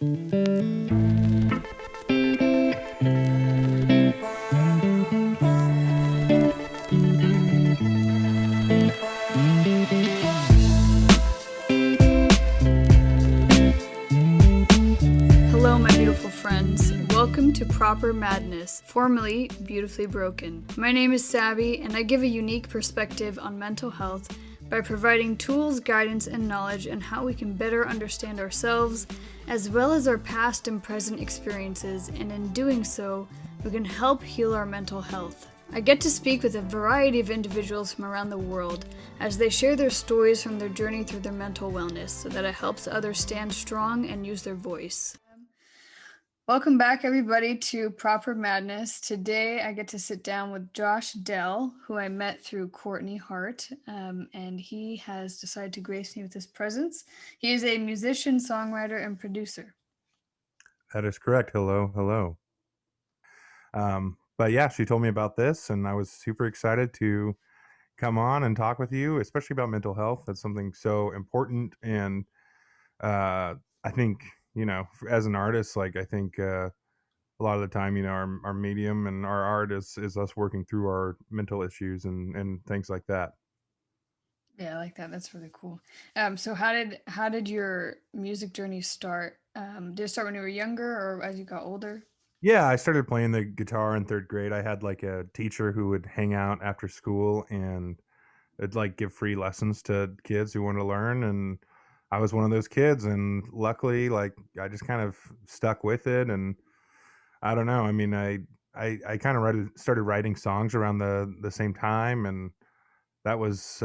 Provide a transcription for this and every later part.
Hello, my beautiful friends. Welcome to Proper Madness, formerly Beautifully Broken. My name is Savvy, and I give a unique perspective on mental health by providing tools, guidance, and knowledge on how we can better understand ourselves, as well as our past and present experiences, and in doing so, we can help heal our mental health. I get to speak with a variety of individuals from around the world as they share their stories from their journey through their mental wellness so that it helps others stand strong and use their voice. Welcome back, everybody, to Proper Madness. Today, I get to sit down with Josh Dell, who I met through Courtney Hart, and he has decided to grace me with his presence. He is a musician, songwriter, and producer. That is correct. Hello. But yeah, she told me about this, and I was super excited to come on and talk with you, especially about mental health. That's something so important, and I think as an artist, like I think a lot of the time, our medium and our art is us working through our mental issues and things like that. Yeah, I like that. That's really cool. So how did your music journey start? Did it start when you were younger or as you got older? Yeah, I started playing the guitar in third grade. I had like a teacher who would hang out after school and it'd like give free lessons to kids who want to learn, and I was one of those kids, and luckily like I just kind of stuck with it. And I don't know, I mean, I kind of started writing songs around the same time, and that was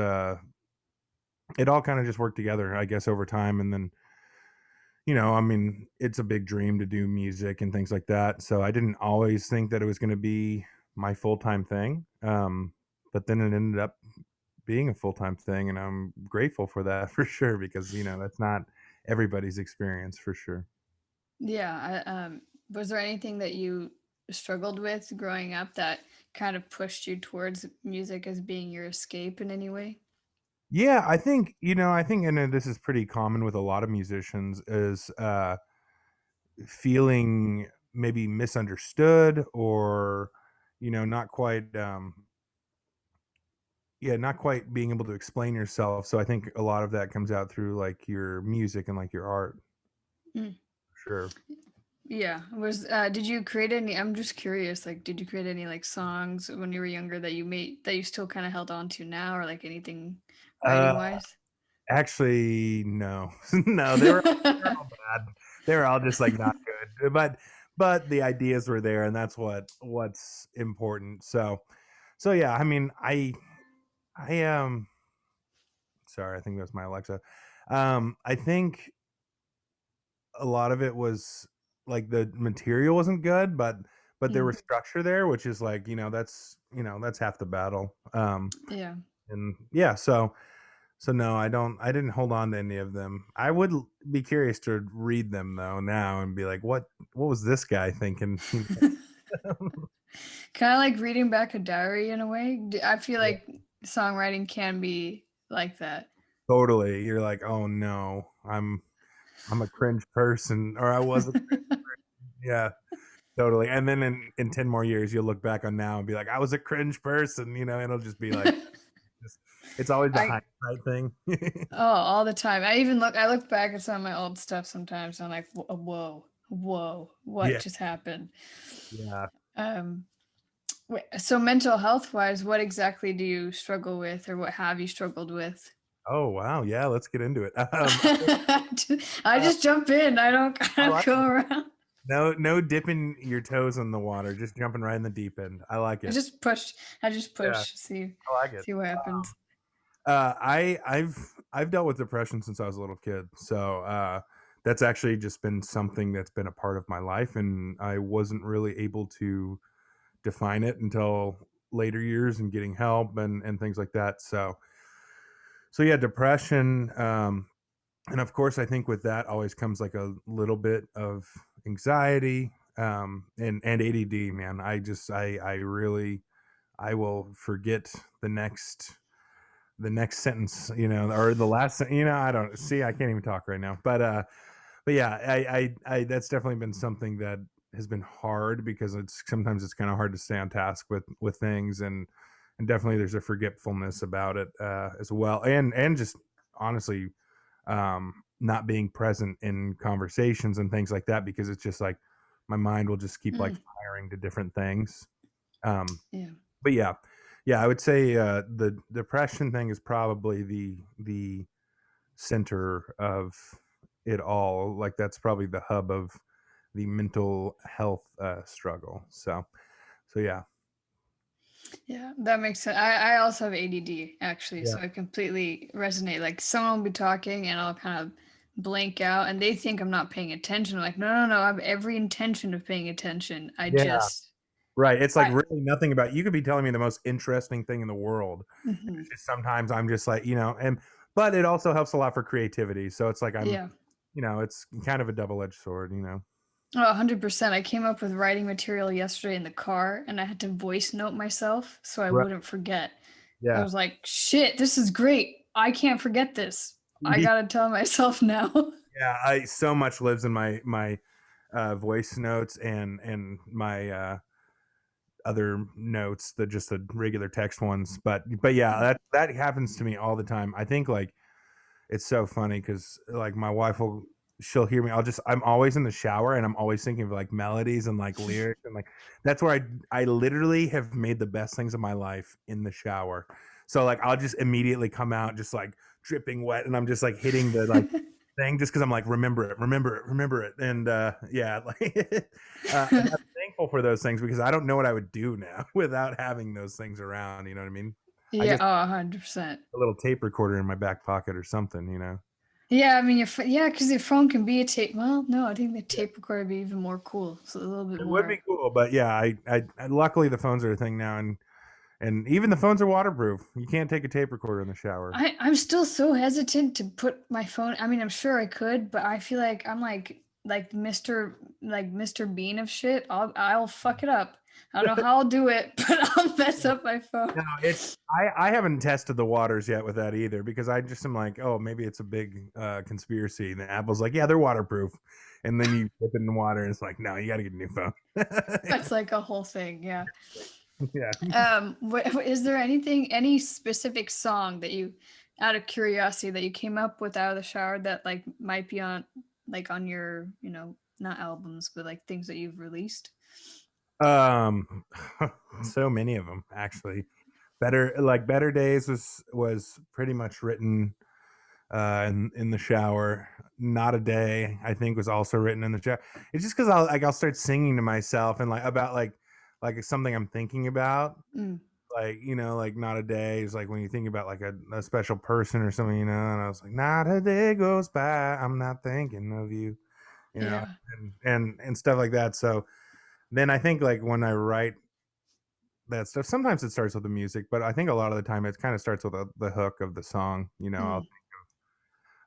it all kind of just worked together, I guess, over time. And then I mean, it's a big dream to do music and things like that, so I didn't always think that it was going to be my full-time thing. But then it ended up being a full-time thing, and I'm grateful for that for sure, because that's not everybody's experience for sure. Yeah. Was there anything that you struggled with growing up that kind of pushed you towards music as being your escape in any way? Yeah, I think and this is pretty common with a lot of musicians, is feeling maybe misunderstood, or not quite yeah, not quite being able to explain yourself. So I think a lot of that comes out through like your music and like your art. Mm. Sure. Yeah. Did you create any, I'm just curious, like did you create any like songs when you were younger that you made that you still kind of held on to now or like anything writing uh wise? Actually, no. No, they were all bad. They were all just like not good. But the ideas were there, and that's what's important. So yeah, I mean, I sorry, I think that's my Alexa. I think a lot of it was like the material wasn't good, but there Mm. was structure there, which is like, that's half the battle. Yeah. And yeah, so no, I didn't hold on to any of them. I would be curious to read them though now and be like, what was this guy thinking? Kind of like reading back a diary in a way. I feel Yeah. like songwriting can be like that. Totally. You're like, oh no, I'm a cringe person, or I was a yeah, totally. And then in 10 more years, you'll look back on now and be like, I was a cringe person. It'll just be like, just, it's always a I hindsight thing. Oh, all the time. I look back at some of my old stuff sometimes and I'm like, whoa, what Yeah, just happened? yeah. Um, so mental health wise, what exactly do you struggle with or what have you struggled with? Oh wow, yeah. Let's get into it. I Uh, just jump in. I don't I kind of like go it. around. No dipping your toes in the water, just jumping right in the deep end. I like I it. just push. I just Yeah, push. I like it. See what happens. I've dealt with depression since I was a little kid, so that's actually just been something that's been a part of my life, and I wasn't really able to define it until later years and getting help and things like that. So yeah, depression, and of course, I think with that always comes like a little bit of anxiety, and ADD. Man, I really I will forget the next the next sentence, or the last I don't see, I can't even talk right now. but yeah, I that's definitely been something that has been hard because it's sometimes it's kind of hard to stay on task with things, and definitely there's a forgetfulness about it as well, and just honestly not being present in conversations and things like that because it's just like my mind will just keep like Mm, firing to different things. Um, yeah. but yeah, yeah, I would say the depression thing is probably the center of it all. Like that's probably the hub of the mental health struggle. So yeah, Yeah, that makes sense. I also have ADD actually, yeah, so I completely resonate. Like someone will be talking and I'll kind of blank out and they think I'm not paying attention. I'm like, no, no, no, I have every intention of paying attention. I yeah. just Right. It's like I really nothing about you could be telling me the most interesting thing in the world. mhm. It's just sometimes I'm just like, and but it also helps a lot for creativity. So it's like Yeah. it's kind of a double-edged sword. Oh, 100%. I came up with writing material yesterday in the car and I had to voice note myself so I Right. wouldn't forget. I Yeah. was like, shit, this is great. I can't forget this. I gotta tell myself now. Yeah, I so much lives in my voice notes and my other notes, the regular text ones. But yeah, that happens to me all the time. I think like it's so funny because like my wife will she'll hear me. I'm always in the shower and I'm always thinking of like melodies and like lyrics and like that's where I literally have made the best things of my life in the shower. So like I'll just immediately come out just like dripping wet and I'm just like hitting the like thing just because I'm like remember it, remember it, remember it, and yeah, like and I'm thankful for those things because I don't know what I would do now without having those things around. You know what I mean? I Yeah, guess oh, 100%. a little tape recorder in my back pocket or something. Yeah, I mean, yeah, because your phone can be a tape. Well, no, I think the Yeah. tape recorder would be even more cool. So a little bit It would be more. cool, but yeah, luckily the phones are a thing now, and even the phones are waterproof. You can't take a tape recorder in the shower. I'm still so hesitant to put my phone. I mean, I'm sure I could, but I feel like I'm like Mr. Bean of shit. I'll fuck it up. I don't know how I'll do it, but I'll mess up my phone. No, I haven't tested the waters yet with that either because I just am like, oh, maybe it's a big conspiracy. And the Apple's like, yeah, they're waterproof, and then you dip it in the water, and it's like, no, you got to get a new phone. That's like a whole thing. Yeah. Yeah. Is there any specific song that you, out of curiosity, that you came up with out of the shower that like might be on like on your, not albums, but like things that you've released? Um, so many of them actually. Better days was pretty much written in the shower. Not a day I think was also written in the shower. It's just because I'll start singing to myself and like about like something I'm thinking about. Mm, Like like not a day is like when you think about like a special person or something. And I was like, not a day goes by I'm not thinking of you, you know, yeah. and stuff like that. So then I think like when I write that stuff, sometimes it starts with the music, but I think a lot of the time it kind of starts with the hook of the song. I'll Mm. think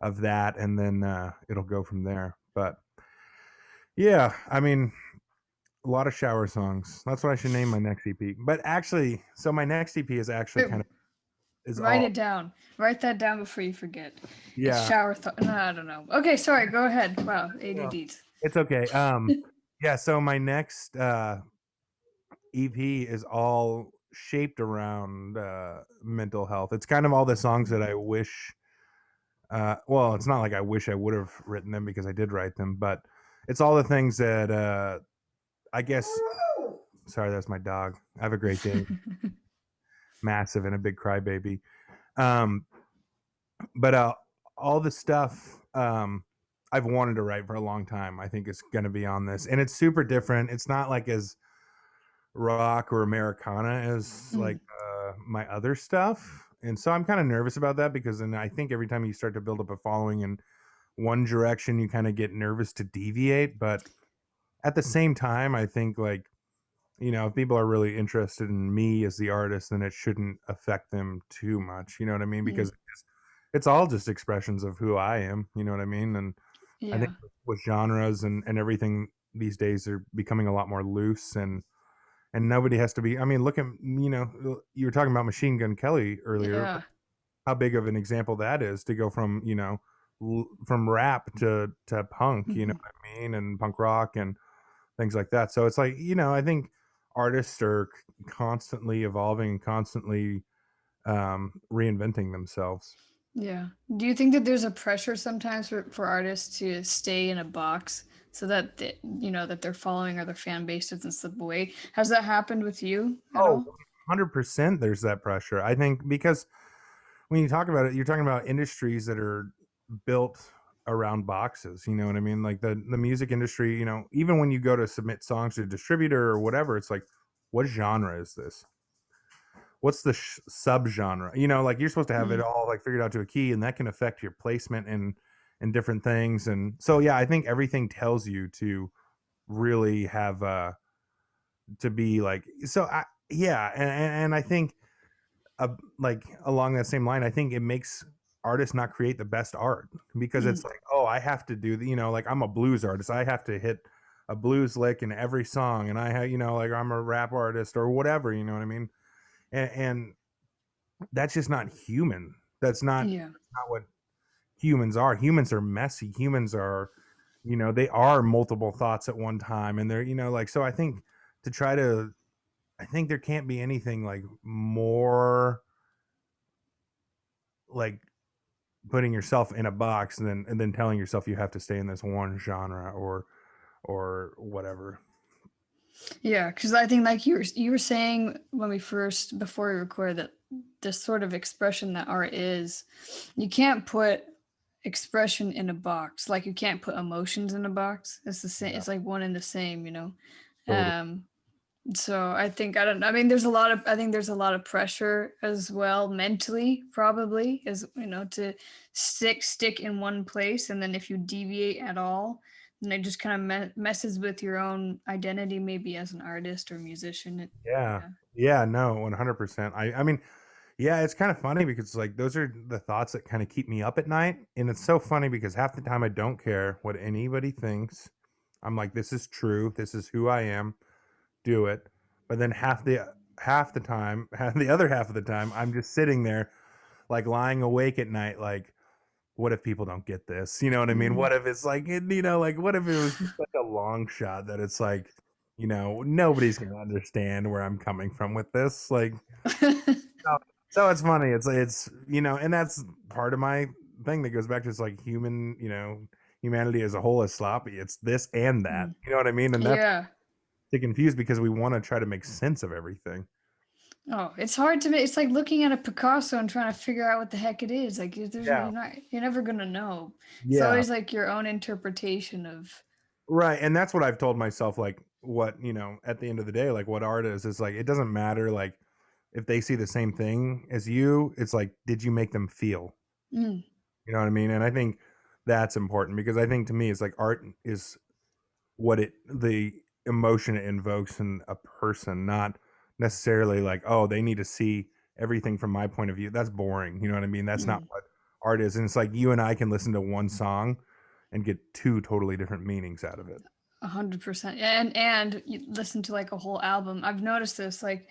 of that, and then it'll go from there. But yeah, I mean, a lot of shower songs. That's what I should name my next EP. But actually, so my next EP is actually Wait, kind of is write all it down. Write that down before you forget. It's yeah. shower thought. No, I don't know. Okay, sorry. Go ahead. Wow, Yeah. ADDs. It's okay. Yeah. So my next EP is all shaped around mental health. It's kind of all the songs that I wish. Well, it's not like I wish I would have written them because I did write them, but it's all the things that I guess. Sorry, that's my dog. Have a great day. Massive and a big crybaby. Um, but all the stuff I've wanted to write for a long time, I think is going to be on this, and it's super different. It's not like as rock or Americana as like Mm, my other stuff, and so I'm kind of nervous about that because then I think every time you start to build up a following in one direction, you kind of get nervous to deviate. But at the same time, I think like if people are really interested in me as the artist, then it shouldn't affect them too much. You know what I mean? Because mm, it's all just expressions of who I am. You know what I mean? And I think yeah. with genres and everything these days are becoming a lot more loose and nobody has to be. I mean, look at you were talking about Machine Gun Kelly earlier. Yeah. How big of an example that is to go from from rap to punk, you know Mhm. what I mean, and punk rock and things like that. So it's like, I think artists are constantly evolving and constantly reinventing themselves. Yeah. Do you think that there's a pressure sometimes for artists to stay in a box so that that their following or their fan base doesn't slip away? Has that happened with you at Oh, all? 100% there's that pressure. I think because when you talk about it, you're talking about industries that are built around boxes. You know what I mean? Like the music industry. Even when you go to submit songs to a distributor or whatever, it's like, what genre is this? What's the subgenre? Like you're supposed to have it Mm, all like figured out to a key, and that can affect your placement and different things. And so, yeah, I think everything tells you to really have to be like so. Yeah, and I think like along that same line, I think it makes artists not create the best art because mm, it's like, oh, I have to do like I'm a blues artist, I have to hit a blues lick in every song, and I have like I'm a rap artist or whatever, you know what I mean? And that's just not human. yeah. That's not what humans are. Humans are messy. Humans are, they are multiple thoughts at one time, and they're like so. To try to, I think there can't be anything like more like putting yourself in a box and then telling yourself you have to stay in this one genre or whatever. Yeah, because I think like you were saying when we first before we recorded that this sort of expression that art is, you can't put expression in a box. Like you can't put emotions in a box. It's the same. Yeah, It's like one and the same. totally. Um, so I think I don't. I mean, there's a lot of. I think there's a lot of pressure as well mentally, probably, as to stick in one place, and then if you deviate at all, then it just kind of messes with your own identity, maybe as an artist or musician. Yeah. Yeah. Yeah, no, 100%. I mean, yeah, it's kind of funny because like those are the thoughts that kind of keep me up at night, and it's so funny because half the time I don't care what anybody thinks. I'm like, this is true. This is who I am. Do it. But then half the time, the other half of the time, I'm just sitting there like lying awake at night like, what if people don't get this? You know what I mean? Mm. What if it's like, like, what if it was just such a long shot that it's like, nobody's going to understand where I'm coming from with this? Like, no. So it's funny. And that's part of my thing that goes back to it's like humanity as a whole is sloppy. It's this and that. Mm. You know what I mean? And that's Yeah. to confuse because we want to try to make sense of everything. Oh, it's hard to make. It's like looking at a Picasso and trying to figure out what the heck it is. Like Yeah. you're never gonna know. It's Yeah. always like your own interpretation of. Right. And that's what I've told myself, like what, at the end of the day, like what art is like it doesn't matter like if they see the same thing as you, it's like, did you make them feel? Mm, You know what I mean? And I think that's important because I think to me it's like art is the emotion it invokes in a person, not necessarily like, oh, they need to see everything from my point of view. That's boring. You know what I mean? That's not mm. what art is. And it's like you and I can listen to one song and get two totally different meanings out of it. 100%. And you listen to like a whole album. I've noticed this like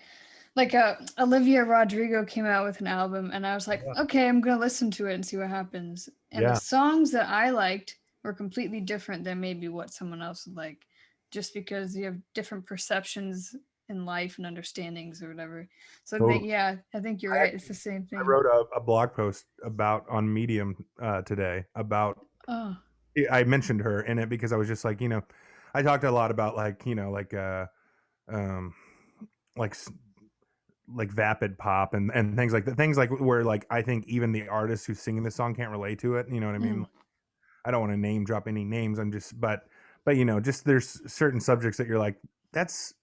Olivia Rodrigo came out with an album and I was like, Yeah. okay, I'm gonna listen to it and see what happens. And the Yeah. songs that I liked were completely different than maybe what someone else would like, just because you have different perceptions in life and understandings or whatever. So Totally. yeah, I think you're I right. It's the actually same I thing. wrote a blog post about on Medium today about Oh. I mentioned her in it because I was just like, I talked a lot about like, um like like vapid pop and things like that, things like where like I think even the artists who's singing the song can't relate to it. You know what I mean? Mm, I don't want to name drop any names. I'm just but just there's certain subjects that you're like, that's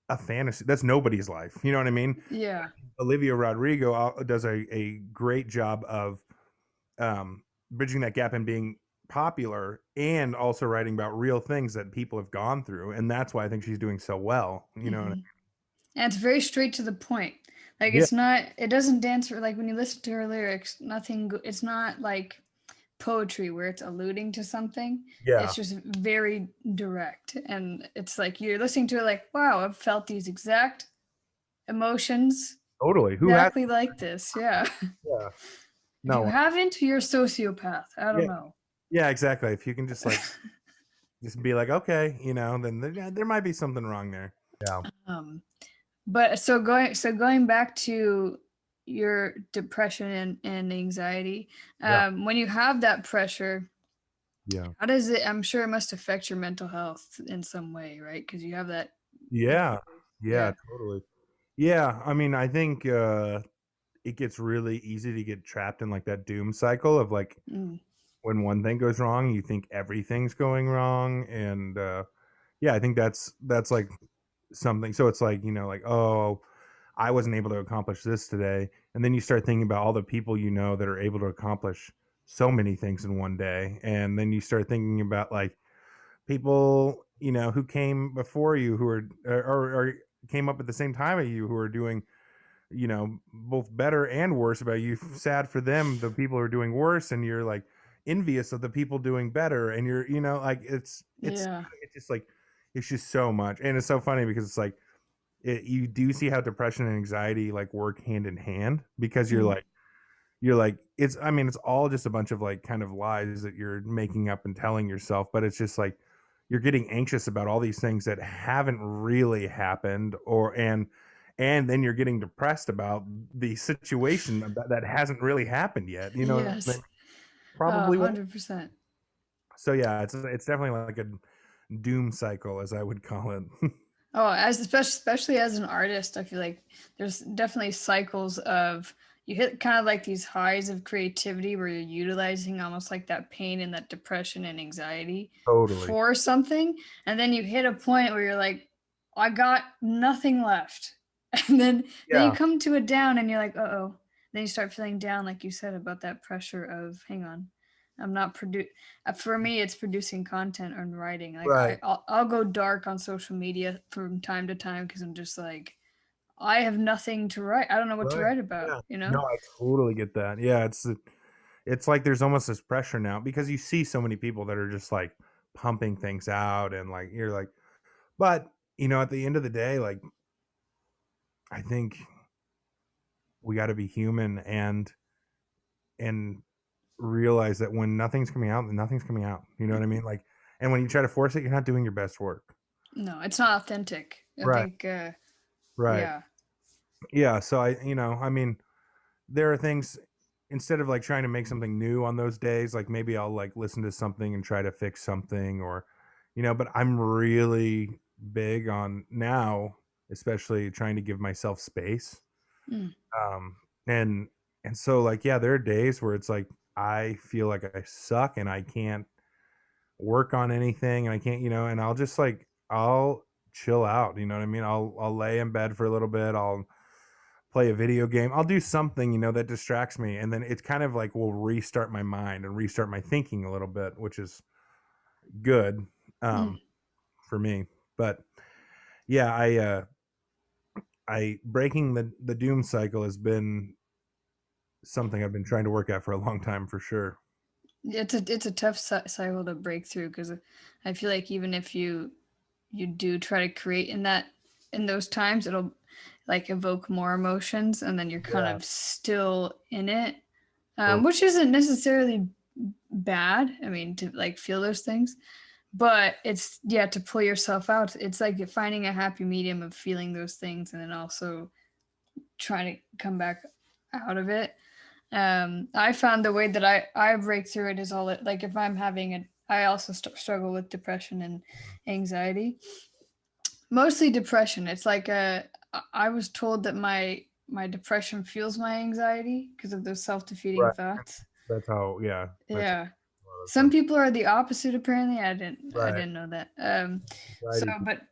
a fantasy. That's nobody's life. You know what I mean? yeah. Olivia Rodrigo does a great job of bridging that gap and being popular and also writing about real things that people have gone through, and that's why I think she's doing so well. You know? Hmm. And it's very straight to the point. Like Yeah, it's not. It doesn't dance for like when you listen to her lyrics. Nothing. It's not like poetry where it's alluding to something. yeah, It's just very direct, and it's like you're listening to it like, wow, I've felt these exact emotions totally. Who has? exactly like this. Yeah. Yeah, If you No. haven't, you're a sociopath. I Yeah. don't know. Yeah, exactly. If you can just like just be like, okay, then there might be something wrong there. Yeah. Um, but so going back to your depression and anxiety, Yeah. when you have that pressure, Yeah. how does it? I'm sure it must affect your mental health in some way, right? Because you have that mental Yeah. space. Yeah, Yeah. totally. Yeah, I mean, I think it gets really easy to get trapped in like that doom cycle of like Mm, when one thing goes wrong, you think everything's going wrong, and yeah, I think that's like something. So it's like, like, oh, I wasn't able to accomplish this today, and then you start thinking about all the people that are able to accomplish so many things in one day, and then you start thinking about like people who came before you who are or came up at the same time as you who are doing both better and worse about you. Sad for them, the people who are doing worse, and you're like envious of the people doing better, and you're like yeah. it's just like it's just so much. And it's so funny because it's like you do see how depression and anxiety like work hand in hand, because Mm, you're like it's I mean it's all just a bunch of like kind of lies that you're making up and telling yourself, but it's just like you're getting anxious about all these things that haven't really happened, and then you're getting depressed about the situation that hasn't really happened yet, what I mean? yes. Probably what. 100%. So yeah, it's definitely like a doom cycle, as I would call it. Oh, as especially as an artist, I feel like there's definitely cycles of you hit kind of like these highs of creativity where you're utilizing almost like that pain and that depression and anxiety Totally. for something, and then you hit a point where you're like, I got nothing left, and then you Yeah. come to a down and you're like, uh-oh. Then you start feeling down, like you said about that pressure of, hang on, I'm not produ for me, it's producing content and writing. Like Right. I'll go dark on social media from time to time because I'm just like, I have nothing to write. I don't know what to Right. write about, Yeah. you No, know? I totally get that. Yeah, it's like there's almost this pressure now because you see so many people that are just like pumping things out, and like you're like, but at the end of the day, like I think we got to be human and realize that when nothing's coming out, then nothing's coming out. You know what I mean? Like, and when you try to force it, you're not doing your best work. No, it's not authentic. I Right. think, Right. yeah. Yeah. So I mean, there are things, instead of like trying to make something new on those days, like maybe I'll like listen to something and try to fix something, or but I'm really big on now, especially trying to give myself space. Mm, um and and so like, yeah, there are days where it's like I feel like I suck and I can't work on anything, and I can't, and I'll just like I'll chill out, you know what I mean? I'll lay in bed for a little bit, I'll play a video game, I'll do something, that distracts me, and then it's kind of like will restart my mind and restart my thinking a little bit, which is good, mm. um for me. But yeah, I breaking the doom cycle has been something I've been trying to work at for a long time, for sure. It's a tough cycle to break through because I feel like even if you do try to create in those times, it'll like evoke more emotions, and then you're kind Yeah. of still in it, So which isn't necessarily bad. I mean, to like feel those things, but it's yeah to pull yourself out. It's like finding a happy medium of feeling those things and then also trying to come back out of it. I found the way that I break through it is all it like if I'm having it. I also struggle with depression and anxiety, mostly depression. It's like I was told that my depression fuels my anxiety because of those self-defeating right, thoughts. that's how, yeah, that's Yeah. a lot of Some times. people are the opposite apparently. I Right. didn't know that. So Anxiety. but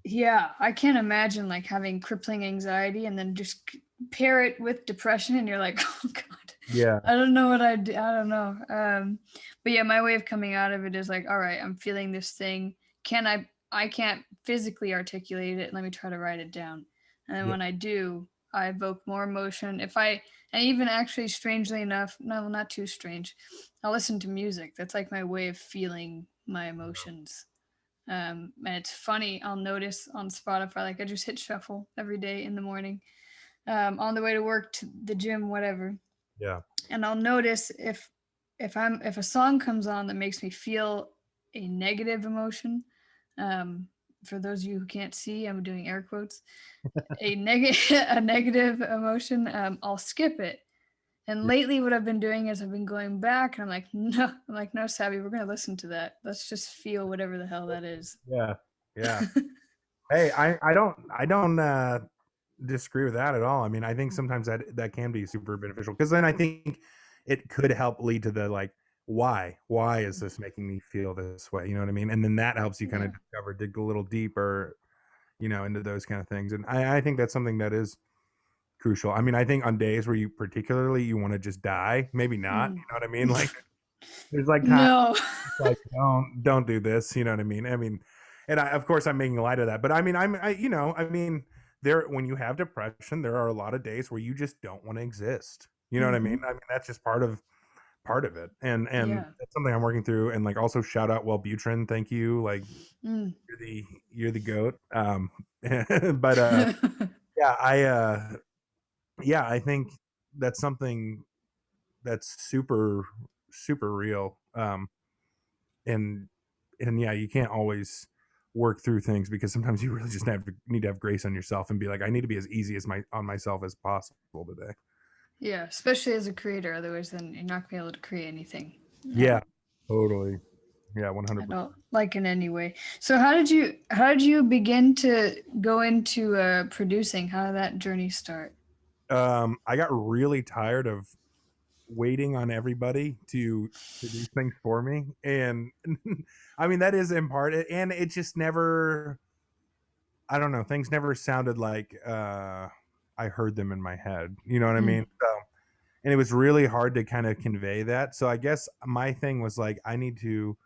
yeah, I can't imagine like having crippling anxiety and then just pair it with depression and you're like, "Oh god. Yeah. I don't know what I do. I don't know." But yeah, my way of coming out of it is like, "All right, I'm feeling this thing. Can I can't physically articulate it. Let me try to write it down." And then Yeah. when I do, I evoke more emotion. If I and even actually strangely enough, no, not too strange. I'll listen to music. That's like my way of feeling my emotions. And it's funny. I'll notice on Spotify, like I just hit shuffle every day in the morning, on the way to work, to the gym, whatever. Yeah. and I'll notice if a song comes on that makes me feel a negative emotion. Um, for those of you who can't see, I'm doing air quotes. A negative emotion. I'll skip it. And Yeah, lately, what I've been doing is I've been going back, and I'm like, no, Sabby, we're gonna listen to that. Let's just feel whatever the hell that is. yeah, yeah. Hey, I don't disagree with that at all. I mean, I think sometimes that can be super beneficial because then I think it could help lead to the like why is this making me feel this way? You know what I mean? And then that helps you kind of Yeah. discover, dig a little deeper, into those kind of things. And I think that's something that is crucial. I mean, I think on days where you want to just die, maybe not. Mm. You know what I mean? Like there's like times No. like don't do this. You know what I mean? I mean, and of course I'm making light of that, but I mean I mean there when you have depression, there are a lot of days where you just don't want to exist. You know what I mean? Hmm. I mean that's just part of it, and Yeah. that's something I'm working through. And like also shout out Wellbutrin, thank you. Like Mm. you're the goat. But yeah, yeah, I think that's something that's super real. And yeah, you can't always work through things because sometimes you really just need to have grace on yourself and be like, I need to be as easy as my on myself as possible today. Yeah, especially as a creator, otherwise then you're not gonna be able to create anything Yeah, totally. Yeah, at 100%. all, like in any way. So how did you begin to go into producing? How did that journey start? I got really tired of waiting on everybody to produce things for me, and I mean that is in part, and it just never. I don't know. Things never sounded like I heard them in my head. You know what I Mm. mean? So, and it was really hard to kind of convey that. So I guess my thing was like I need to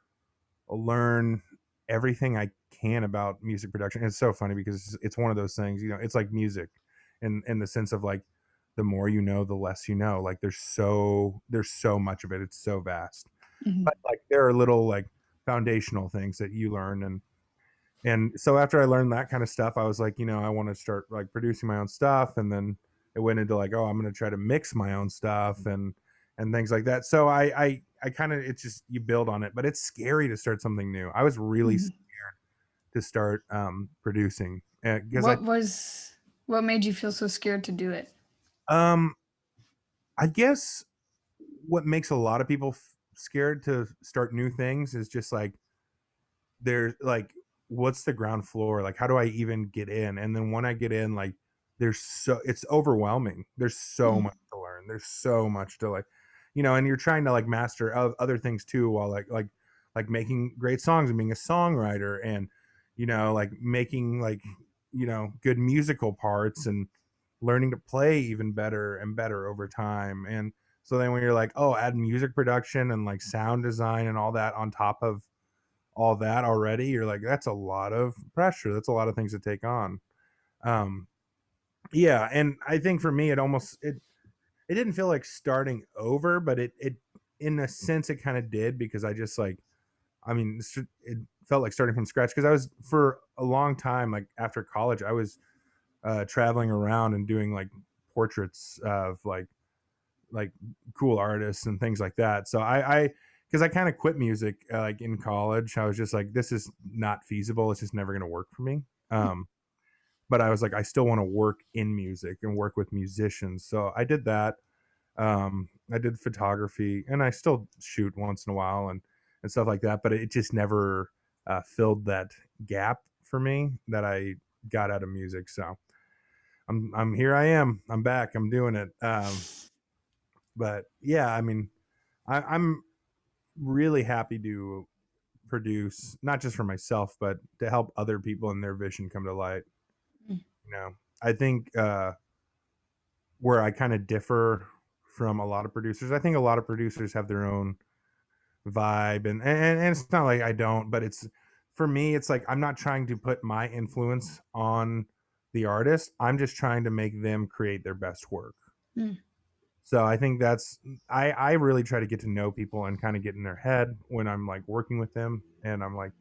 learn everything I can about music production. And it's so funny because it's one of those things, it's like music in the sense of like the more you know, the less you know. Like there's so much of it. It's so vast. Mhm. But like there are little like foundational things that you learn. And so after I learned that kind of stuff, I was like, I want to start like producing my own stuff. And then it went into like, oh, I'm going to try to mix my own stuff and things like that. So I kind of, it's just, you build on it, but it's scary to start something new. I was really Mhm. scared to start producing because What was what made you feel so scared to do it? um, I guess what makes a lot of people scared to start new things is just like, there's like what's the ground floor, like how do I even get in, and then when I get in, like it's overwhelming, there's so Mm. much to learn, there's so much to like, and you're trying to like master other things too while like making great songs and being a songwriter and like making like good musical parts and learning to play even better and better over time. And so then when you're like, oh, add music production and like sound design and all that on top of all that already, you're like, that's a lot of pressure, that's a lot of things to take on. um yeah, and I think for me it didn't feel like starting over, but it in a sense it kind of did, because I just like, I mean, it felt like starting from scratch because I was for a long time, like after college, I was traveling around and doing like portraits of like cool artists and things like that. So I because I kind of quit music like in college. I was just like, this is not feasible. It's just never going to work for me. But I was like, I still want to work in music and work with musicians. So I did that. I did photography, and I still shoot once in a while and stuff like that. But it just never filled that gap for me that I got out of music. So I'm here. I am. I'm back. I'm doing it. But yeah, I mean, I'm really happy to produce not just for myself, but to help other people and their vision come to light. Mm. I think where I kind of differ from a lot of producers, I think a lot of producers have their own vibe, and it's not like I don't, but it's for me, it's like I'm not trying to put my influence on the artist. I'm just trying to make them create their best work. Mm. So I think that's I really try to get to know people and kind of get in their head when I'm like working with them, and I'm like,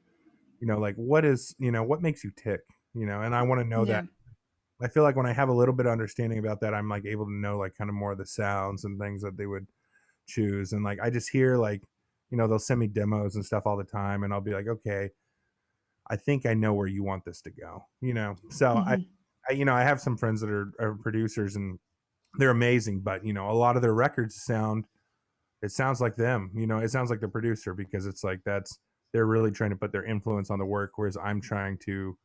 like what makes you tick, and I want to know that. Yeah. I feel like when I have a little bit of understanding about that, I'm like able to know like kind of more of the sounds and things that they would choose. And like I just hear like, they'll send me demos and stuff all the time, and I'll be like, okay, I think I know where you want this to go. So Hmm. I have some friends that are producers, and they're amazing, but a lot of their records it sounds like them. It sounds like the producer, because it's like they're really trying to put their influence on the work, whereas I'm trying to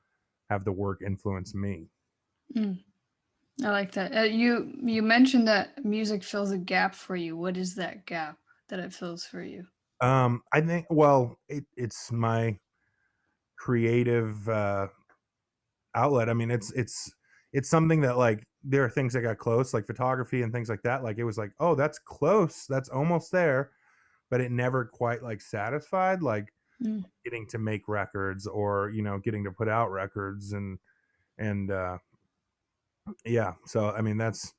have the work influence me. Mm, I like that. You mentioned that music fills a gap for you. What is that gap that it fills for you? I think, well, it's my creative outlet. I mean, it's something that, like, there are things that got close, like photography and things like that. Like, it was like, oh, that's close, that's almost there, but it never quite like satisfied, like Mm, getting to make records, or getting to put out records, and yeah. So I mean, that's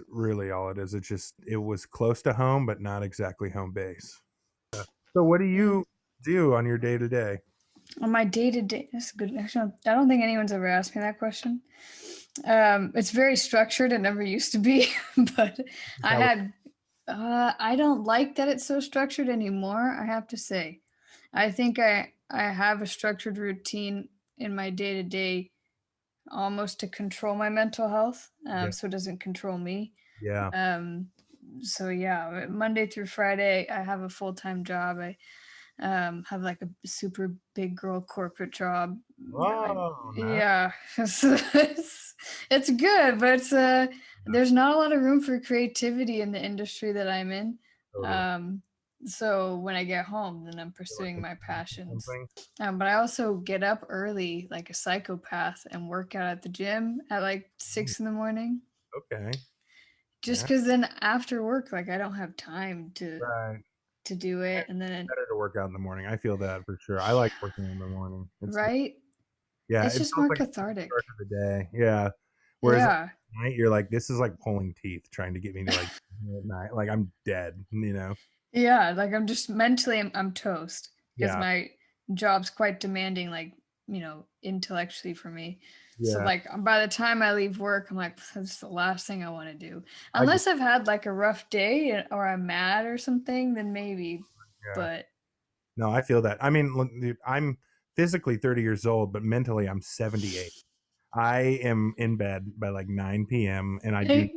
really all it is. It was close to home, but not exactly home base. So what do yeah. you do on your day to day? On my day to day, that's good. Actually, I don't think anyone's ever asked me that question. It's very structured. It never used to be, but I had. I don't like that it's so structured anymore. I have to say, I think I have a structured routine in my day to day, almost to control my mental health, Yeah, so it doesn't control me. yeah. Um, so yeah, Monday through Friday, I have a full time job. I have like a super big girl corporate job. Oh, nice. Yeah, it's good, but there's not a lot of room for creativity in the industry that I'm in. Totally. Um, so when I get home, then I'm Feel like pursuing I'm my missing passions. something. But I also get up early like a psychopath and work out at the gym at like Mm, 6 in the morning. okay. Just Yeah. because then after work, like I don't have time Right. to do it, and then Better to work out in the morning. I feel that for sure. I like working in the morning. right, Yeah, it's it just feels more like a good start cathartic. to the day. Yeah. Whereas like Yeah. at night, you're like, this is like pulling teeth trying to get me to like at night. Like I'm dead. Yeah, like I'm just mentally I'm toast because Yeah. my job's quite demanding, like, intellectually for me. So Yeah. like by the time I leave work, I'm like, that's the last thing I want to do. I get Unless I've had like a rough day or I'm mad or something, then maybe. yeah. But No, I feel that. I mean, look, dude, I'm physically 30 years old, but mentally I'm 78. I am in bed by like 9 p.m. and I do I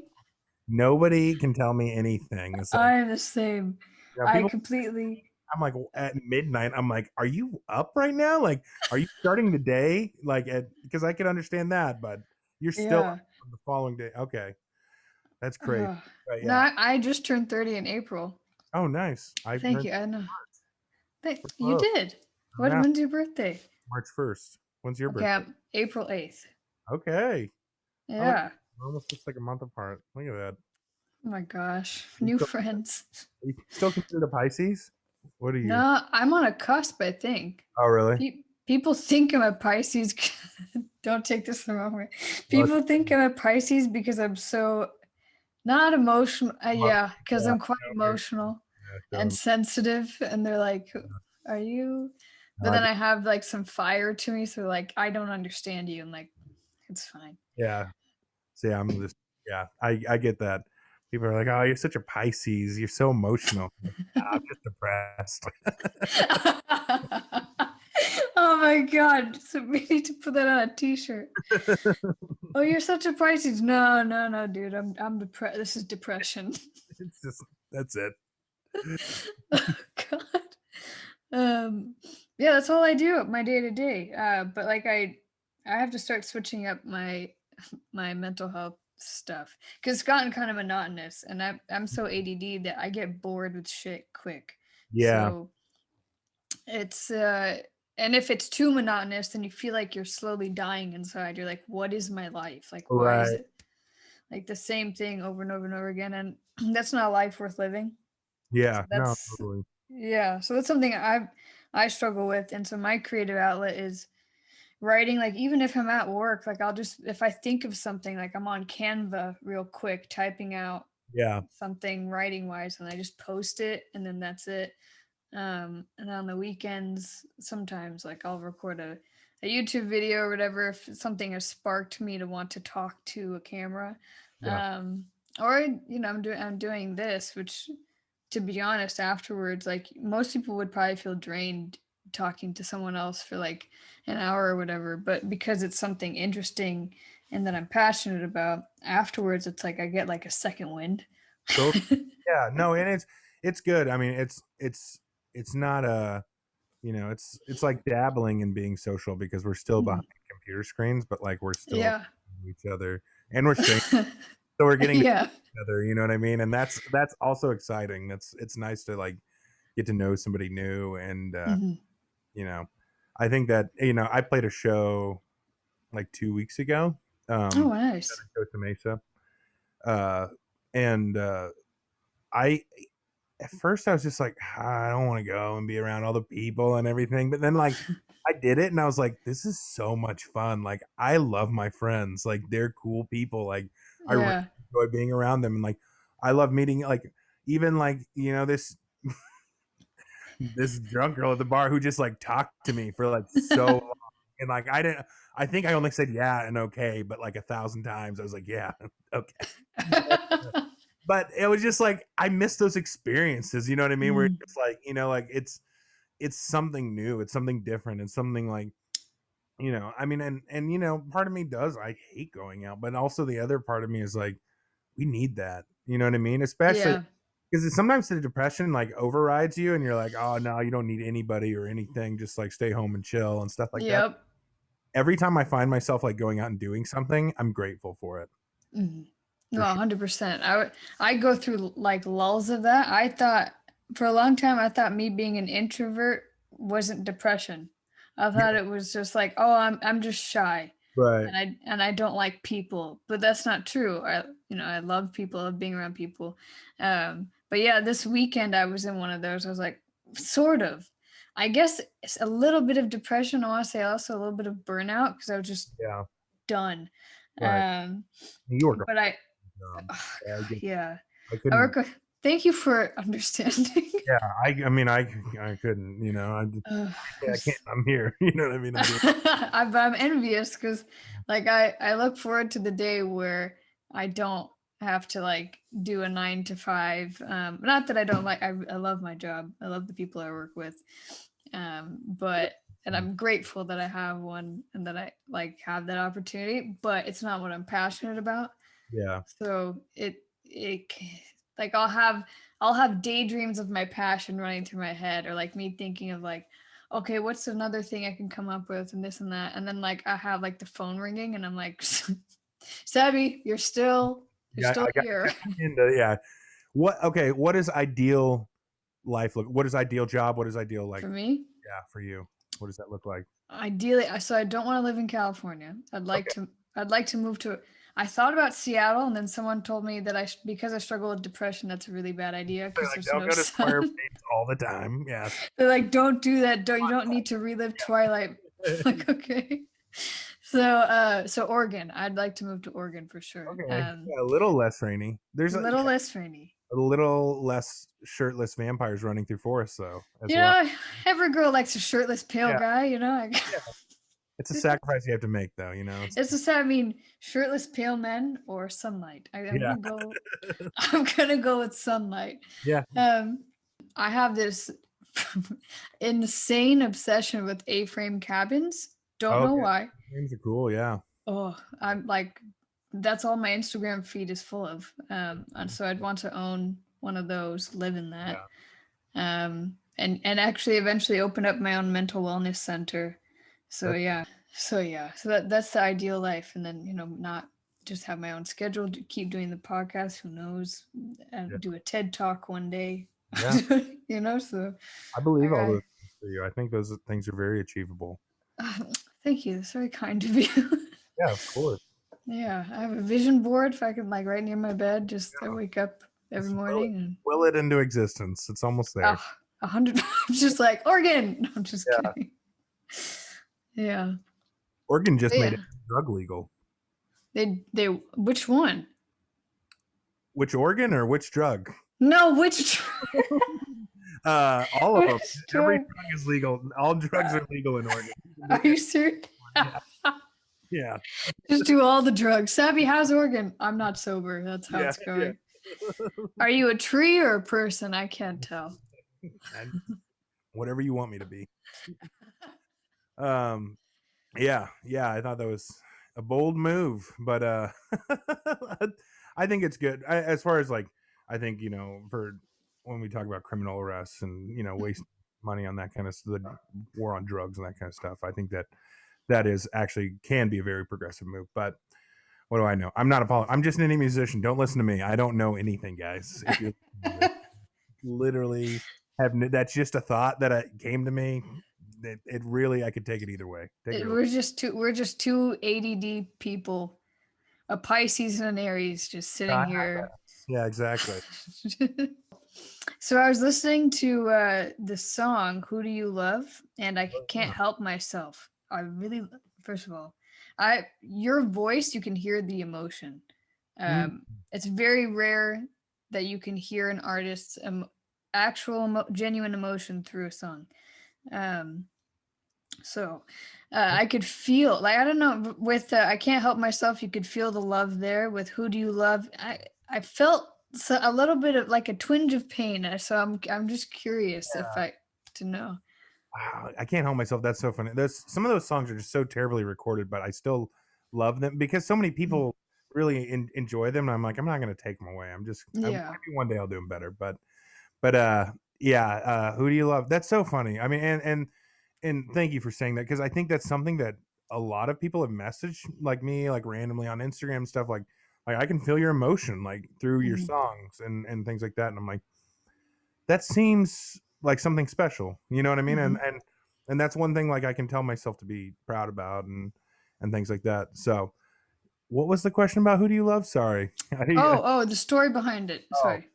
nobody can tell me anything. It's like, I'm the same. I people completely I'm like at midnight, I'm like, are you up right now? Like, are you starting the day? Like because I can understand that, but you're still yeah. up for the following day. Okay. That's crazy. Ugh. But No, yeah. I just turned 30 in April. Oh, nice. I Thank heard you. I know. You close. did. Yeah, When's your birthday? March 1st. When's your Okay, birthday? I'm April 8th. Okay. Oh, look, Yeah. we're almost just like a month apart. Look at that. Oh my gosh. Are you New still, friends. are you still considered a Pisces? What are you? No, I'm on a cusp, I think. Oh, really? People think I'm a Pisces. Don't take this the wrong way. Well, People think I'm a Pisces because I'm so not emotional. well, Yeah, because yeah, I'm quite no, emotional and so, sensitive. And they're like, are you? But I then get, I have like some fire to me. So, like, I don't understand you. I'm like, it's fine. yeah. See, I'm just, yeah, I get that. People are like, oh, you're such a Pisces. You're so emotional. I'm like, "Nah, I'm just depressed." Oh my god. So we need to put that on a t-shirt. Oh, you're such a Pisces. No, no, no, dude. I'm depressed. This is depression. It's just, that's it. Oh god. Um yeah, that's all I do at my day to day. But like I have to start switching up my mental health stuff because it's gotten kind of monotonous, and I'm so ADD that I get bored with shit quick. Yeah. So it's and if it's too monotonous, then you feel like you're slowly dying inside. You're like, what is my life? Like, why is Right. it like the same thing over and over and over again? And that's not a life worth living. So Yeah. No, that's totally. yeah. So that's something I struggle with. And so my creative outlet is writing. Like even if I'm at work, like I'll just if I think of something, like I'm on Canva real quick, typing out Yeah. something writing wise, and I just post it, and then that's it. And on the weekends, sometimes like I'll record a YouTube video or whatever if something has sparked me to want to talk to a camera. Yeah. Or I'm doing this, which to be honest, afterwards, like most people would probably feel drained talking to someone else for like an hour or whatever, but because it's something interesting and that I'm passionate about, afterwards it's like I get like a second wind. So yeah, no, and it's good. I mean, it's not a, it's like dabbling in being social because we're still behind computer screens, but like we're still Yeah. each other, and we're strangers, so we're getting to Yeah. know each other. You know what I mean? And that's also exciting. It's nice to like get to know somebody new, and Hmm. you know, I think that I played a show like 2 weeks ago, Oh, um, nice. at Costa Mesa, uh, and I at first I was just like, I don't want to go and be around all the people and everything. But then like I did it and I was like, this is so much fun. Like I love my friends. Like they're cool people. Like I really Yeah. enjoy being around them. And like I love meeting like even like, this drunk girl at the bar who just like talked to me for like so long. And like I think I only said yeah and okay, but like 1,000 times I was like, yeah, okay. But it was just like I miss those experiences, you know what I mean? Where Mm. it's like, like it's something new, it's something different, it's something like, I mean, and part of me does I hate going out, but also the other part of me is like, we need that, you know what I mean? Especially Yeah. because sometimes the depression like overrides you, and you're like, oh no, you don't need anybody or anything, just like stay home and chill and stuff like that. Yep. Every time I find myself like going out and doing something, I'm grateful for it, Mhm. No, for sure. 100%. I go through like lulls of that. I thought for a long time I thought me being an introvert wasn't depression. I thought Yeah, it was just like, oh, I'm just shy right. and I don't like people. But that's not true. I love people, I love being around people. But yeah, this weekend I was in one of those. I was like, sort of. I guess it's a little bit of depression. I want to say also a little bit of burnout because I was just Yeah, done. right. Um, You work a but I job. Oh, Yeah, I God, get. yeah. I I couldn't. work with, thank you for understanding. Yeah, I mean, I couldn't. Ugh, I can't. I'm here. You know what I mean? I'm doing. I'm envious because like I look forward to the day where I don't have to like do a 9 to 5. Not that I don't like, I love my job. I love the people I work with. But and I'm grateful that I have one and that I like have that opportunity, but it's not what I'm passionate about. Yeah, So like I'll have daydreams of my passion running through my head, or like me thinking of like, okay, what's another thing I can come up with and this and that, and then like I have like the phone ringing and I'm like, Sabby, you're yeah. still I got here. into yeah. What? Okay. What is ideal life look? What is ideal job? What is ideal like? For me, Yeah, for you. What does that look like? ideally, so I don't want to live in California. Okay. I'd like to move to. I thought about Seattle, and then someone told me that because I struggle with depression, that's a really bad idea They're because like, there's don't no go to Square sun. Pants all the time. Yes. They're like, don't do that. You don't need to relive Twilight. Like, okay. So Oregon. I'd like to move to Oregon for sure. Okay. Yeah, a little less rainy. There's A little less rainy. a little less shirtless vampires running through forests though as You well. know, every girl likes a shirtless pale Yeah. guy, you know. Yeah. It's a sacrifice you have to make though. It's It's just I mean, shirtless pale men or sunlight. I'm yeah. gonna go I'm gonna go with sunlight. Yeah. Um I have this insane obsession with A-frame cabins. Don't Oh know yeah. why. Names are cool. Yeah. Oh, I'm like, that's all my Instagram feed is full of. And so I'd want to own one of those, live in that, Yeah. and actually eventually open up my own mental wellness center. So That's yeah, so that's the ideal life, and then not just have my own schedule, keep doing the podcast. Who knows? yeah. And do a TED talk one day. Yeah. So I believe all I, those things for you. I think those things are very achievable. thank you. That's very kind of you. Yeah, of course. Yeah, I have a vision board if I could like right near my bed. Just I Yeah. wake up every Just morning and will it into existence. It's almost there. oh, 100. Just like Oregon. No, I'm just Yeah. kidding. Yeah, Oregon just but made yeah. it drug legal. They which one? Which Oregon or which drug? No, which All of them. which Every drug? drug is legal. All drugs are legal in Oregon. You can Are do you serious? yeah. Yeah. Just do all the drugs. Savvy, how's Oregon? I'm not sober. That's how Yeah. it's Yeah. going. Are you a tree or a person? I can't tell. And whatever you want me to be. Um, yeah, I thought that was a bold move, but I think it's good. As far as like, I think for when we talk about criminal arrests and waste money on that kind of the war on drugs and that kind of stuff, I think that is actually can be a very progressive move. But what do I know? I'm not a I'm just an indie musician. Don't listen to me. I don't know anything, guys. If you're literally that's just a thought that came to me. It really, I could take it either way. Take it or We're just two ADD people, a Pisces and an Aries, just sitting here. yeah, exactly. So I was listening to the song "Who Do You Love," and I can't help myself. I really, first of all, I your voice, you can hear the emotion. Mm. It's very rare that you can hear an artist's actual genuine emotion through a song. Um, so I could feel, like, I don't know, with I can't help myself. You could feel the love there. With "Who Do You Love," I felt a little bit of like a twinge of pain. So I'm just curious if I to know. Wow, I can't help myself. That's so funny. There's some of those songs are just so terribly recorded, but I still love them because so many Mhm. people really enjoy them. And I'm like, I'm not going to take them away. Yeah. Maybe one day I'll do them better. But yeah. Who do you love? That's so funny. I mean, and thank you for saying that because I think that's something that a lot of people have messaged like me, like randomly on Instagram stuff. Like I can feel your emotion like through your Mhm. songs and things like that. And I'm like, that seems like something special. You know what I mean? Mhm. And that's one thing like I can tell myself to be proud about and things like that. So, what was the question about who do you love? Sorry. Oh, the story behind it. Oh, Sorry.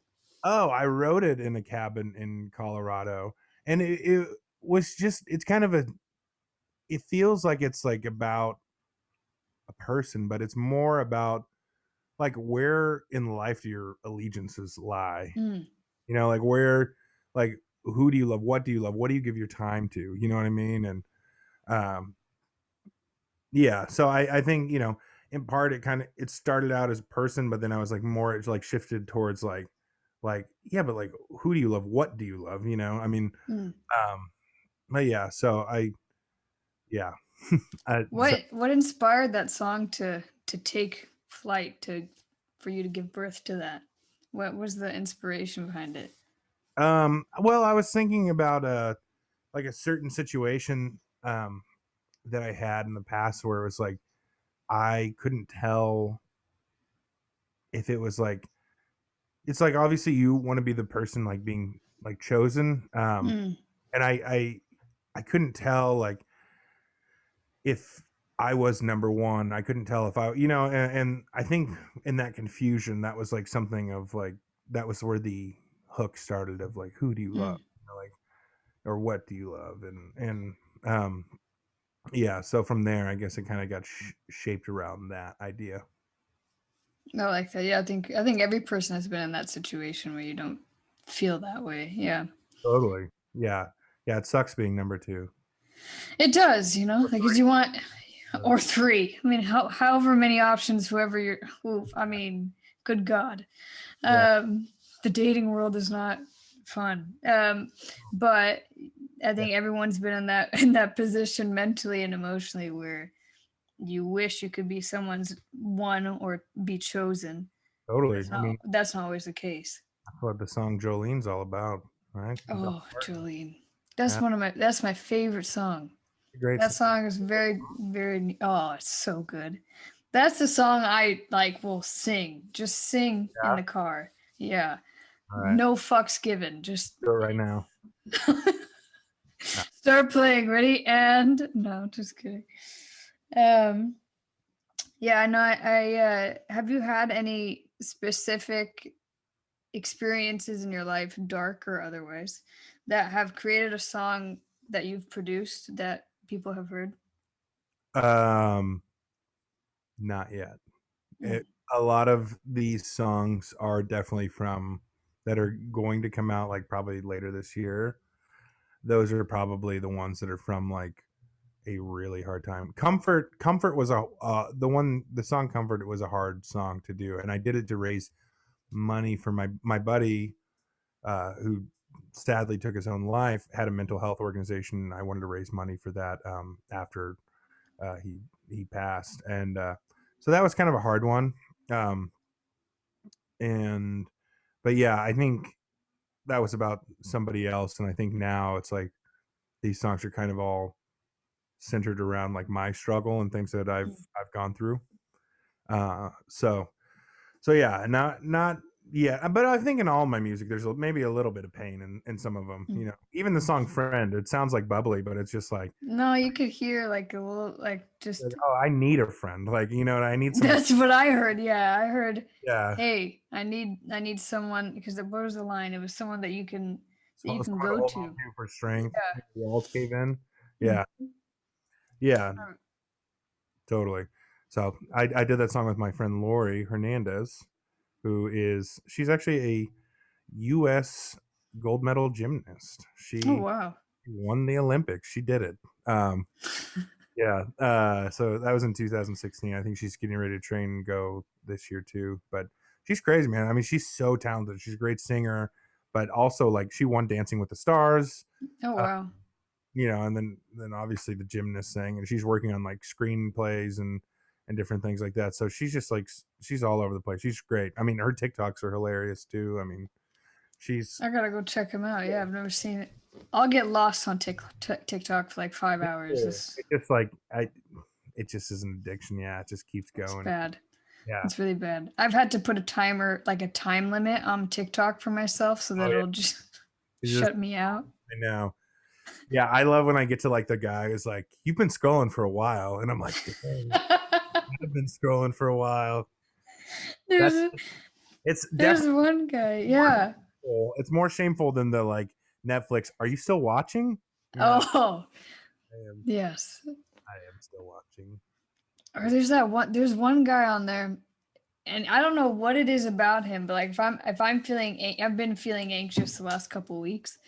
oh, I wrote it in a cabin in Colorado, and it was just it's kind of a it feels like it's like about a person, but it's more about like where in life do your allegiances lie? Mm. Like where like who do you love? What do you love? What do you give your time to? You know what I mean? And um yeah, so I think, in part it started out as a person, but then I was like more it's like shifted towards like yeah, but like who do you love? What do you love? I mean, Mm. um but yeah, so I yeah. So What inspired that song to take flight, to for you to give birth to that? What was the inspiration behind it? well, I was thinking about like a certain situation that I had in the past where it was like I couldn't tell if it was like it's like obviously you want to be the person like being like chosen Mm. and I couldn't tell like if I was number one. I couldn't tell if I and I think in that confusion that was like something of like that was where the hook started of like who do you love, Mm. like or what do you love and um yeah, so from there I guess it kind of got shaped around that idea. I like that. Yeah, I think every person has been in that situation where you don't feel that way. Yeah. Totally. Yeah. Yeah, it sucks being number two. It does, like, because you want, Yeah. or three. I mean, however many options, whoever you're, oof, I mean, good God. Yeah, Um, the dating world is not fun. But I yeah, think everyone's been in that position mentally and emotionally where you wish you could be someone's one or be chosen. totally. That's I not mean, that's not always the case. that's what the song Jolene's all about, right? Dolly Oh, Parton. Jolene. Yeah, That's my favorite song. great That song. song is very, very, oh, it's so good. That's the song I like will sing. Just sing in Yeah. the car. Yeah. All right. No fucks given. Just Do it right now. No. start playing. Ready? And no, just kidding. Um yeah, I know I have you had any specific experiences in your life, dark or otherwise, that have created a song that you've produced that people have heard? Um, not yet. Mm. A lot of these songs are definitely from that are going to come out like probably later this year. Those are probably the ones that are from like a really hard time. Comfort was the song Comfort was a hard song to do, and I did it to raise money for my buddy who sadly took his own life, had a mental health organization, and I wanted to raise money for that after he passed, and so that was kind of a hard one. Um, and but yeah, I think that was about somebody else, and I think now it's like these songs are kind of all centered around like my struggle and things that I've gone through. So yeah, not yeah, but I think in all my music there's maybe a little bit of pain in some of them. You know, even the song "Friend," it sounds like bubbly, but it's just like, No, you could hear like a little, like just oh, I need a friend. Like, you know, I need someone. that's what I heard. Yeah, I heard, Yeah, "Hey, I need someone," because what was the line? It was someone that you can someone to go hold on to. to for strength. Yeah. The walls cave in. Mm. Yeah, yeah, Um, totally. So I did that song with my friend Lori Hernandez, she's actually a U.S. gold medal gymnast. Oh She wow. won the Olympics. She did it. Yeah. So that was in 2016. I think she's getting ready to train and go this year too. But she's crazy, man. I mean, she's so talented. She's a great singer, but also like she won Dancing with the Stars. Oh Uh, wow. you know, and then obviously the gymnast thing, and she's working on like screenplays and different things like that. So she's just like she's all over the place. She's great. I mean, her TikToks are hilarious too. I mean, she's I gotta go check him out. Yeah, I've never seen it. I'll get lost on TikTok for like 5 hours. This it's just like it just is an addiction. Yeah, it just keeps it's going. bad. Yeah. It's really bad. I've had to put a timer, like a time limit on TikTok for myself so Oh that yeah. it'll just It's just shut me out. I know. Yeah, I love when I get to like the guy who's like, "You've been scrolling for a while," and I'm like, "Dang, I've been scrolling for a while." That's there's it's there's definitely one guy. more Yeah. shameful. It's more shameful than the like Netflix. Are you still watching? You're like, Oh, I am. yes. I am still watching. Or there's one guy on there, and I don't know what it is about him, but like if I'm feeling I've been feeling anxious the last couple weeks.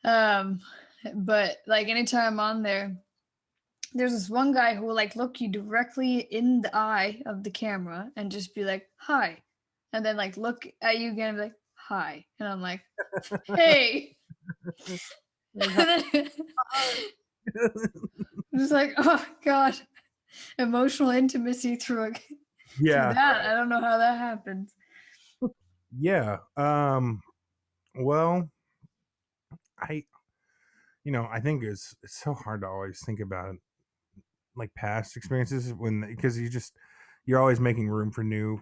Um but like anytime I'm on there, there's this one guy who will like look you directly in the eye of the camera and just be like, "Hi." And then like look at you again and be like, "Hi." And I'm like, "Hey." Like, And then I'm just like, "Oh god." Emotional intimacy through yeah, that. I don't know how that happens. yeah. Well, I I think it's so hard to always think about like past experiences when because you're always making room for new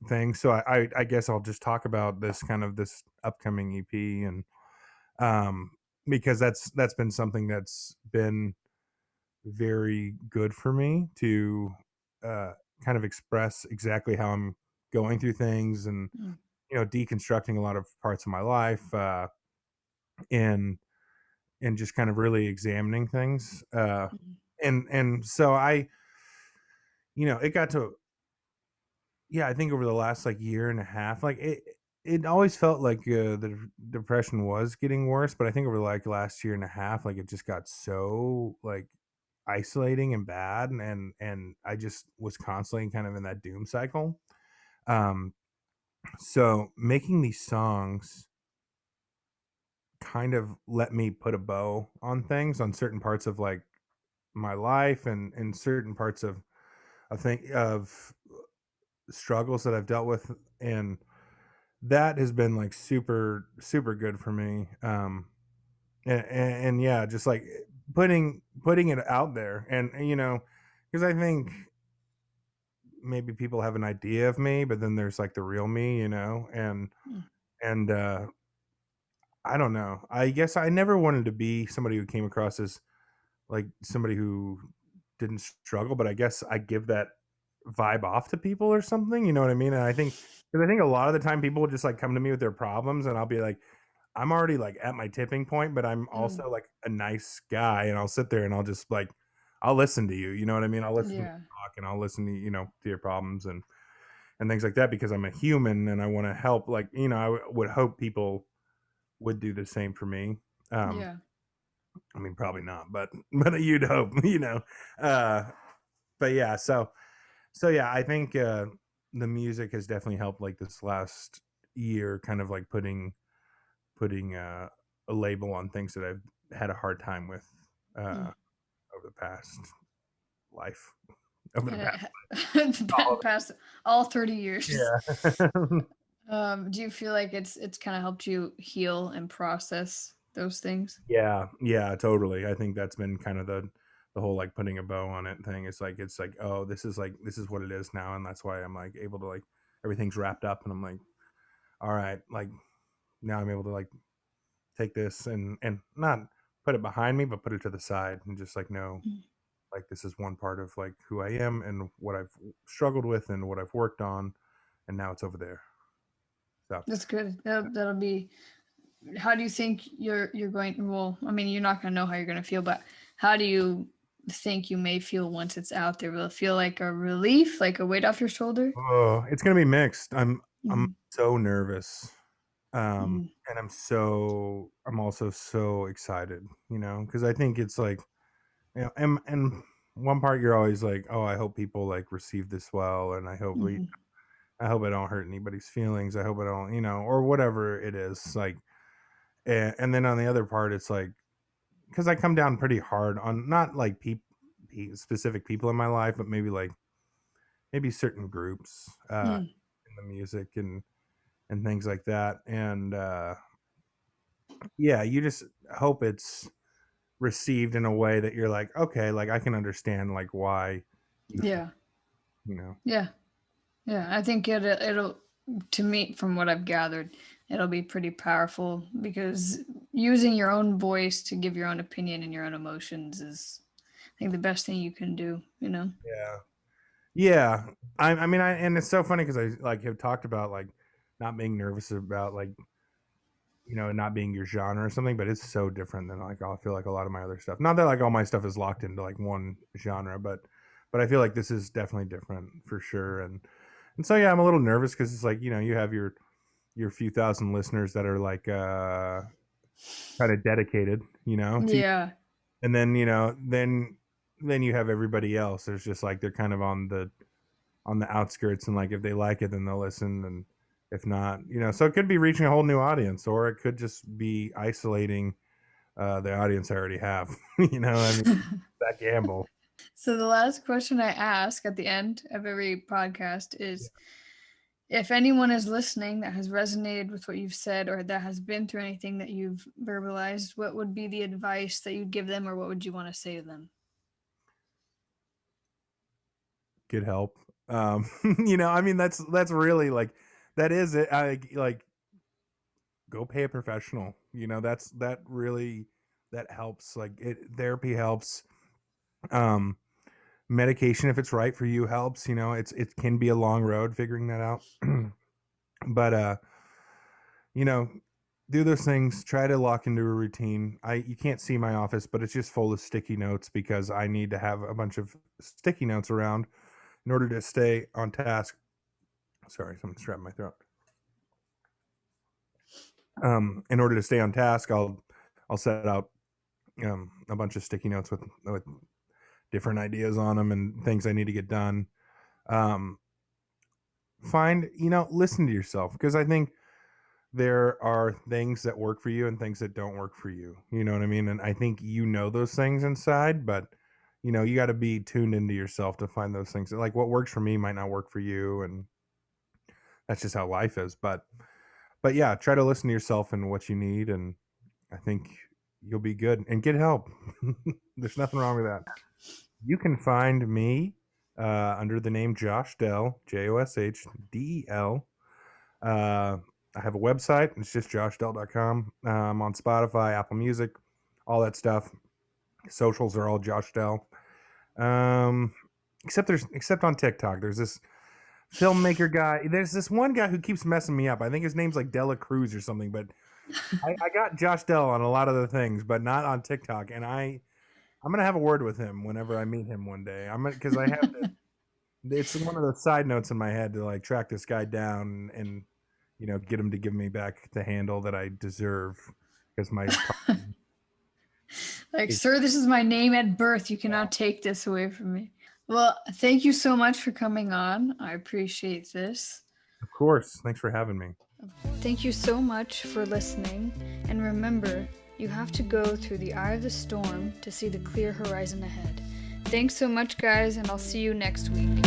things. So I guess I'll just talk about this upcoming EP and um because that's been something that's been very good for me to uh kind of express exactly how I'm going through things and Mm, deconstructing a lot of parts of my life and and just kind of really examining things mm, and so it got to yeah, I think over the last like year and a half, like it always felt like the depression was getting worse, but I think over like last year and a half, like it just got so like isolating and bad, and I just was constantly kind of in that doom cycle. Um, so making these songs kind of let me put a bow on things on certain parts of like my life and certain parts of of struggles that I've dealt with and that has been like super super good for me and yeah just like putting it out there and because I think maybe people have an idea of me but then there's like the real me mm, and I don't know, I guess I never wanted to be somebody who came across as like somebody who didn't struggle, but I guess I give that vibe off to people or something, you know what I mean? And I think because I think a lot of the time people will just like come to me with their problems and I'll be like, I'm already like at my tipping point, but I'm mm. also like a nice guy and I'll sit there and I'll just like I'll listen to you, you know what I mean? I'll listen to you Yeah. talk and I'll listen to to your problems and things like that because I'm a human and I want to help like, would hope people would do the same for me. Um Yeah. I mean, probably not, but but you'd hope, Uh, but yeah, so yeah, I think. the music has definitely helped, like, this last year, kind of like putting a label on things that I've had a hard time with Mm. over the past life. Over the past all of it. Past all 30 years. Yeah. Do you feel like it's kind of helped you heal and process those things? Yeah, yeah, totally. I think that's been kind of the whole, like, putting a bow on it thing. It's like, oh, this is what it is now, and that's why I'm like able to, like, everything's wrapped up, and I'm like, all right, like, now I'm able to, like, take this and not put it behind me, but put it to the side and just, like, know, Mm. like, this is one part of, like, who I am and what I've struggled with and what I've worked on, and now it's over there. So, That's good. That'll be. How do you think you're going? Well, I mean, you're not gonna know how you're gonna feel, but how do you think you may feel once it's out there? Will it feel like a relief, like a weight off your shoulder? oh, it's gonna be mixed. I'm Mm. so nervous. Mm. And I'm also so excited, because I think it's like, and one part you're always like, oh, I hope people, like, receive this well, and Mhm. I hope I don't hurt anybody's feelings. I hope I don't, or whatever it is, like, and then on the other part, it's like, because I come down pretty hard on not like specific people in my life, but maybe certain groups Mm. in the music and things like that, and yeah, you just hope it's received in a way that you're like, okay, like, I can understand, like, why you feel, Yeah. you know. Yeah. Yeah. I think it'll to me from what I've gathered, it'll be pretty powerful because using your own voice to give your own opinion and your own emotions is I think the best thing you can do, you know? Yeah, yeah. I mean, and it's so funny because I, like, have talked about, like, not being nervous about, like, not being your genre or something, but it's so different than, like, I feel like a lot of my other stuff. Not that, like, all my stuff is locked into, like, one genre, but I feel like this is definitely different for sure. And so, yeah, I'm a little nervous because it's like, you have your few thousand listeners that are, like, kind of dedicated, to you. Yeah. And then, then you have everybody else. There's just, like, they're kind of on the outskirts, and, like, if they like it, then they'll listen, and if not, so it could be reaching a whole new audience, or it could just be isolating the audience I already have. I mean, that gamble. So the last question I ask at the end of every podcast is if anyone is listening that has resonated with what you've said or that has been through anything that you've verbalized, what would be the advice that you'd give them or what would you want to say to them? Get help. I mean, that's really, like, that is it. I like, go pay a professional. That really, that helps. Like, therapy helps. Um, Medication, if it's right for you, helps. It can be a long road figuring that out. But you know, do those things. Try to lock into a routine. You can't see my office, but it's just full of sticky notes because I need to have a bunch of sticky notes around in order to stay on task. Sorry, someone's trapped my throat. In order to stay on task, I'll set out a bunch of sticky notes with different ideas on them and things I need to get done. Um, Listen to yourself, because I think there are things that work for you and things that don't work for you. You know what I mean? And I think those things inside, but you got to be tuned into yourself to find those things. Like, what works for me might not work for you, and that's just how life is. But yeah, try to listen to yourself and what you need, and I think you'll be good. And get help. There's nothing wrong with that. You can find me under the name Josh Dell, JOSHDEL. I have a website. It's just joshdell.com. I'm on Spotify, Apple Music, all that stuff. Socials are all Josh Dell. Um, except on TikTok. There's this filmmaker guy. There's this one guy who keeps messing me up. I think his name's like Dela Cruz or something, but I got Josh Dell on a lot of the things, but not on TikTok. And I'm gonna have a word with him whenever I meet him one day. Because I have to. It's one of the side notes in my head to, like, track this guy down and get him to give me back the handle that I deserve, because my Like, sir, this is my name at birth. You cannot take this away from me. Well, thank you so much for coming on. I appreciate this. Of course. Thanks for having me. Thank you so much for listening. And remember, you have to go through the eye of the storm to see the clear horizon ahead. Thanks so much, guys, and I'll see you next week.